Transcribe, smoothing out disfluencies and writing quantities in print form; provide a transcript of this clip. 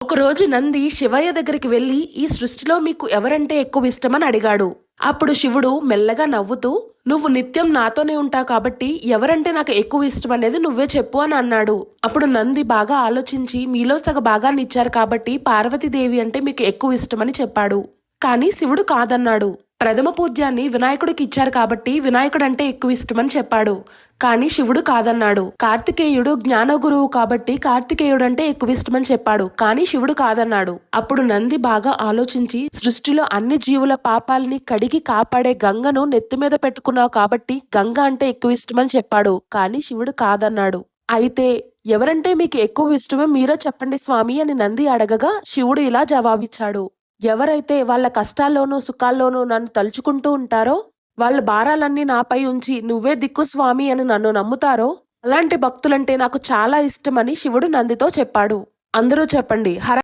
ఒకరోజు నంది శివయ్య దగ్గరికి వెళ్లి ఈ సృష్టిలో మీకు ఎవరంటే ఎక్కువ ఇష్టమని అడిగాడు. అప్పుడు శివుడు మెల్లగా నవ్వుతూ, నువ్వు నిత్యం నాతోనే ఉంటావు కాబట్టి ఎవరంటే నాకు ఎక్కువ ఇష్టం అనేది నువ్వే చెప్పు అని అన్నాడు. అప్పుడు నంది బాగా ఆలోచించి, మీలో సగ భాగాన్ని ఇచ్చారు కాబట్టి పార్వతీదేవి అంటే మీకు ఎక్కువ ఇష్టమని చెప్పాడు. కానీ శివుడు కాదన్నాడు. ప్రథమ పూజ్యాన్ని వినాయకుడికి ఇచ్చారు కాబట్టి వినాయకుడంటే ఎక్కువ ఇష్టమని చెప్పాడు. కానీ శివుడు కాదన్నాడు. కార్తికేయుడు జ్ఞాన గురువు కాబట్టి కార్తికేయుడంటే ఎక్కువ ఇష్టమని చెప్పాడు. కానీ శివుడు కాదన్నాడు. అప్పుడు నంది బాగా ఆలోచించి, సృష్టిలో అన్ని జీవుల పాపాలని కడిగి కాపాడే గంగను నెత్తిమీద పెట్టుకున్నావు కాబట్టి గంగ అంటే ఎక్కువ ఇష్టమని చెప్పాడు. కానీ శివుడు కాదన్నాడు. అయితే ఎవరంటే మీకు ఎక్కువ ఇష్టమో మీరే చెప్పండి స్వామి అని నంది అడగగా శివుడు ఇలా జవాబిచ్చాడు. ఎవరైతే వాళ్ళ కష్టాల్లోనూ సుఖాల్లోనూ నన్ను తలుచుకుంటూ ఉంటారో, వాళ్ళ భారాలన్నీ నాపై ఉంచి నువ్వే దిక్కు స్వామి అని నన్ను నమ్ముతారో అలాంటి భక్తులంటే నాకు చాలా ఇష్టమని శివుడు నందితో చెప్పాడు. అందరూ చెప్పండి హర